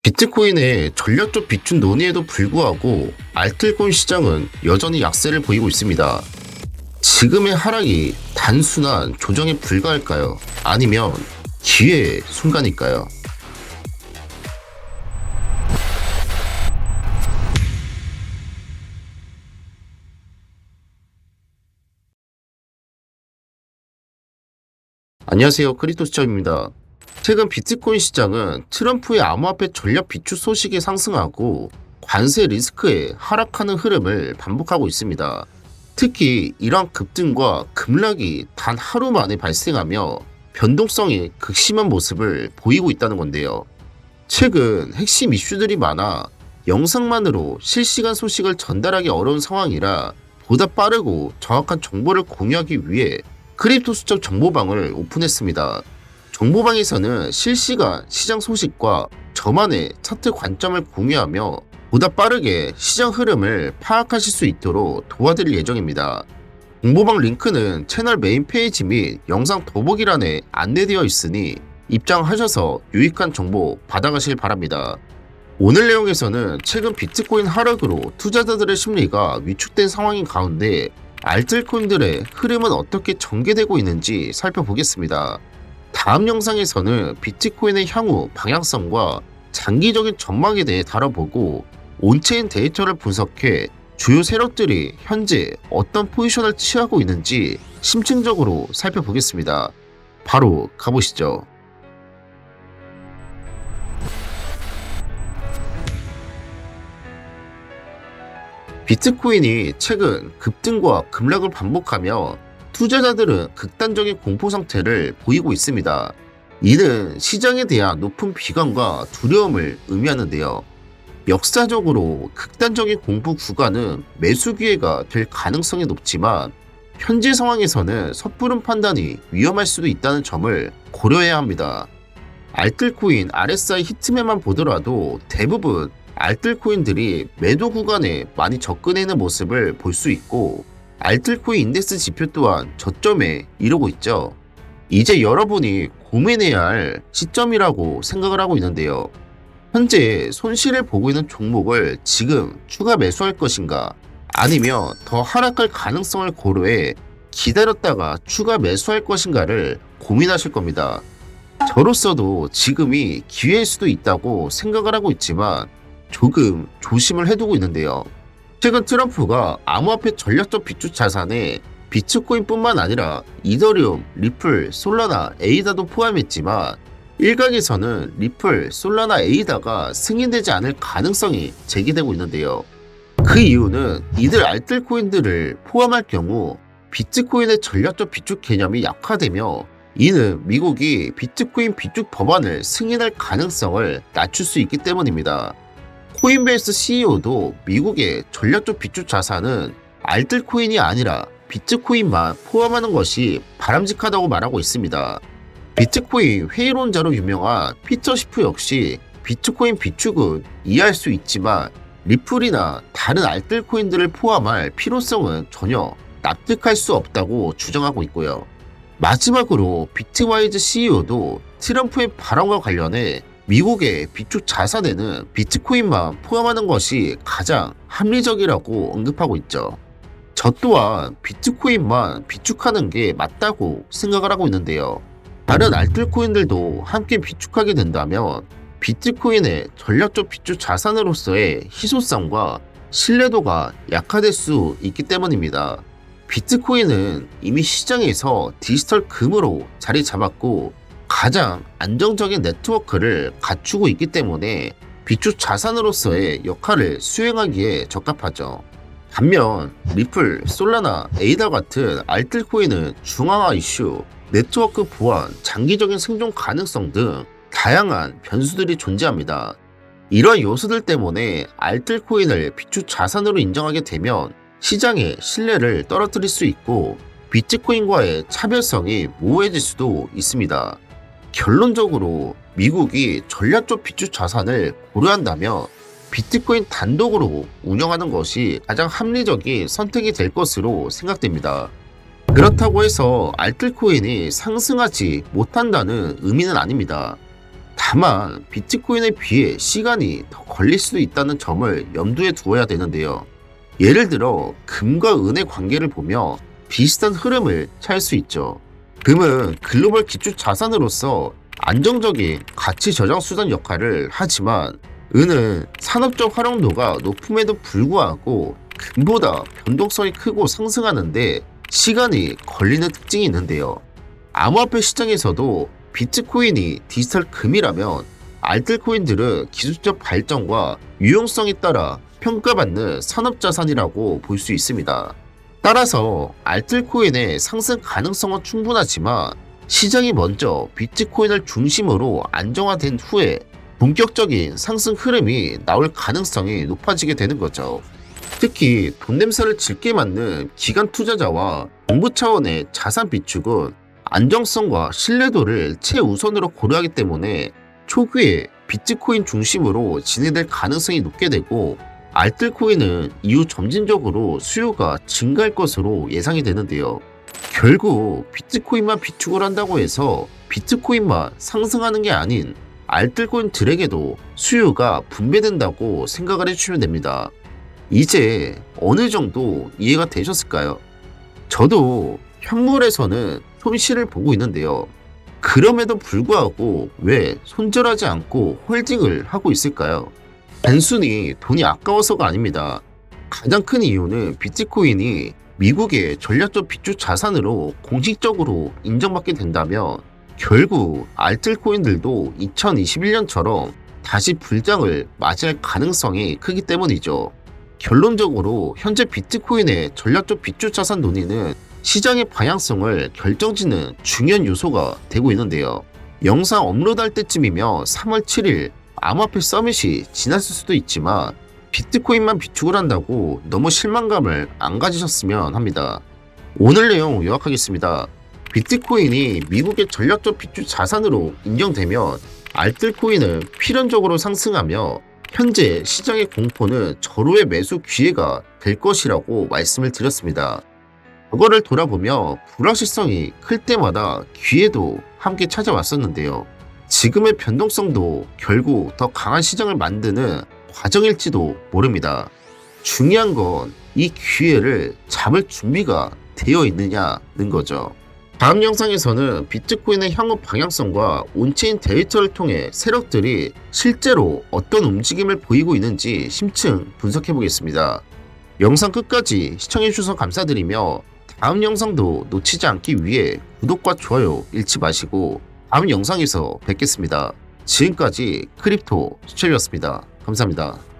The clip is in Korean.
비트코인의 전략적 비축 논의에도 불구하고 알뜰코인 시장은 여전히 약세를 보이고 있습니다. 지금의 하락이 단순한 조정에 불과할까요? 아니면 기회의 순간일까요? 안녕하세요. 크리토 시청입니다. 최근 비트코인 시장은 트럼프의 암호화폐 전략 비축 소식이 상승하고 관세 리스크에 하락하는 흐름을 반복하고 있습니다. 특히 이러한 급등과 급락이 단 하루 만에 발생하며 변동성이 극심한 모습을 보이고 있다는 건데요. 최근 핵심 이슈들이 많아 영상만으로 실시간 소식을 전달하기 어려운 상황이라 보다 빠르고 정확한 정보를 공유하기 위해 크립토 수첩 정보방을 오픈했습니다. 정보방에서는 실시간 시장 소식과 저만의 차트 관점을 공유하며 보다 빠르게 시장 흐름을 파악하실 수 있도록 도와드릴 예정입니다. 정보방 링크는 채널 메인 페이지 및 영상 더보기란에 안내되어 있으니 입장하셔서 유익한 정보 받아가실 바랍니다. 오늘 내용에서는 최근 비트코인 하락으로 투자자들의 심리가 위축된 상황인 가운데 알뜰코인들의 흐름은 어떻게 전개되고 있는지 살펴보겠습니다. 다음 영상에서는 비트코인의 향후 방향성과 장기적인 전망에 대해 다뤄보고 온체인 데이터를 분석해 주요 세력들이 현재 어떤 포지션을 취하고 있는지 심층적으로 살펴보겠습니다. 바로 가보시죠. 비트코인이 최근 급등과 급락을 반복하며 투자자들은 극단적인 공포 상태를 보이고 있습니다. 이는 시장에 대한 높은 비관과 두려움을 의미하는데요. 역사적으로 극단적인 공포 구간은 매수 기회가 될 가능성이 높지만 현재 상황에서는 섣부른 판단이 위험할 수도 있다는 점을 고려해야 합니다. 알뜰코인 RSI 히트맵만 보더라도 대부분 알뜰코인들이 매도 구간에 많이 접근하는 모습을 볼 수 있고 알뜰코인 인덱스 지표 또한 저점에 이르고 있죠. 이제 여러분이 고민해야 할 시점이라고 생각을 하고 있는데요. 현재 손실을 보고 있는 종목을 지금 추가 매수할 것인가 아니면 더 하락할 가능성을 고려해 기다렸다가 추가 매수할 것인가를 고민하실 겁니다. 저로서도 지금이 기회일 수도 있다고 생각을 하고 있지만 조금 조심을 해두고 있는데요. 최근 트럼프가 암호화폐 전략적 비축 자산에 비트코인뿐만 아니라 이더리움, 리플, 솔라나, 에이다도 포함했지만 일각에서는 리플, 솔라나, 에이다가 승인되지 않을 가능성이 제기되고 있는데요. 그 이유는 이들 알뜰코인들을 포함할 경우 비트코인의 전략적 비축 개념이 약화되며 이는 미국이 비트코인 비축 법안을 승인할 가능성을 낮출 수 있기 때문입니다. 코인베이스 CEO도 미국의 전략적 비축 자산은 알뜰코인이 아니라 비트코인만 포함하는 것이 바람직하다고 말하고 있습니다. 비트코인 회의론자로 유명한 피터 시프 역시 비트코인 비축은 이해할 수 있지만 리플이나 다른 알뜰코인들을 포함할 필요성은 전혀 납득할 수 없다고 주장하고 있고요. 마지막으로 비트와이즈 CEO도 트럼프의 발언과 관련해 미국의 비축 자산에는 비트코인만 포함하는 것이 가장 합리적이라고 언급하고 있죠. 저 또한 비트코인만 비축하는 게 맞다고 생각을 하고 있는데요. 다른 알뜰코인들도 함께 비축하게 된다면 비트코인의 전략적 비축 자산으로서의 희소성과 신뢰도가 약화될 수 있기 때문입니다. 비트코인은 이미 시장에서 디지털 금으로 자리 잡았고 가장 안정적인 네트워크를 갖추고 있기 때문에 비축 자산으로서의 역할을 수행하기에 적합하죠. 반면 리플, 솔라나, 에이다 같은 알뜰코인은 중앙화 이슈, 네트워크 보안, 장기적인 생존 가능성 등 다양한 변수들이 존재합니다. 이러한 요소들 때문에 알뜰코인을 비축 자산으로 인정하게 되면 시장의 신뢰를 떨어뜨릴 수 있고 비트코인과의 차별성이 모호해질 수도 있습니다. 결론적으로 미국이 전략적 비축 자산을 고려한다면 비트코인 단독으로 운영하는 것이 가장 합리적인 선택이 될 것으로 생각됩니다. 그렇다고 해서 알뜰코인이 상승하지 못한다는 의미는 아닙니다. 다만 비트코인에 비해 시간이 더 걸릴 수도 있다는 점을 염두에 두어야 되는데요. 예를 들어 금과 은의 관계를 보며 비슷한 흐름을 찾을 수 있죠. 금은 글로벌 기초 자산으로서 안정적인 가치 저장 수단 역할을 하지만 은은 산업적 활용도가 높음에도 불구하고 금보다 변동성이 크고 상승하는데 시간이 걸리는 특징이 있는데요. 암호화폐 시장에서도 비트코인이 디지털 금이라면 알뜰코인들은 기술적 발전과 유용성에 따라 평가받는 산업자산이라고 볼 수 있습니다. 따라서 알뜰코인의 상승 가능성은 충분하지만 시장이 먼저 비트코인을 중심으로 안정화된 후에 본격적인 상승 흐름이 나올 가능성이 높아지게 되는 거죠. 특히 돈 냄새를 짙게 맡는 기관 투자자와 정부 차원의 자산 비축은 안정성과 신뢰도를 최우선으로 고려하기 때문에 초기에 비트코인 중심으로 진행될 가능성이 높게 되고 알뜰코인은 이후 점진적으로 수요가 증가할 것으로 예상이 되는데요. 결국 비트코인만 비축을 한다고 해서 비트코인만 상승하는 게 아닌 알뜰코인들에게도 수요가 분배된다고 생각을 해주시면 됩니다. 이제 어느 정도 이해가 되셨을까요? 저도 현물에서는 손실을 보고 있는데요. 그럼에도 불구하고 왜 손절하지 않고 홀딩을 하고 있을까요? 단순히 돈이 아까워서가 아닙니다. 가장 큰 이유는 비트코인이 미국의 전략적 비축 자산으로 공식적으로 인정받게 된다면 결국 알뜰코인들도 2021년처럼 다시 불장을 맞이할 가능성이 크기 때문이죠. 결론적으로 현재 비트코인의 전략적 비축 자산 논의는 시장의 방향성을 결정짓는 중요한 요소가 되고 있는데요. 영상 업로드할 때쯤이면 3월 7일 암호화폐 서밋이 지났을 수도 있지만 비트코인만 비축을 한다고 너무 실망감을 안 가지셨으면 합니다. 오늘 내용 요약하겠습니다. 비트코인이 미국의 전략적 비축 자산으로 인정되면 알뜰코인은 필연적으로 상승하며 현재 시장의 공포는 절호의 매수 기회가 될 것이라고 말씀을 드렸습니다. 과거를 돌아보며 불확실성이 클 때마다 기회도 함께 찾아왔었는데요. 지금의 변동성도 결국 더 강한 시장을 만드는 과정일지도 모릅니다. 중요한 건 이 기회를 잡을 준비가 되어 있느냐는 거죠. 다음 영상에서는 비트코인의 향후 방향성과 온체인 데이터를 통해 세력들이 실제로 어떤 움직임을 보이고 있는지 심층 분석해 보겠습니다. 영상 끝까지 시청해 주셔서 감사드리며 다음 영상도 놓치지 않기 위해 구독과 좋아요 잃지 마시고 다음 영상에서 뵙겠습니다. 지금까지 크립토 수철이었습니다. 감사합니다.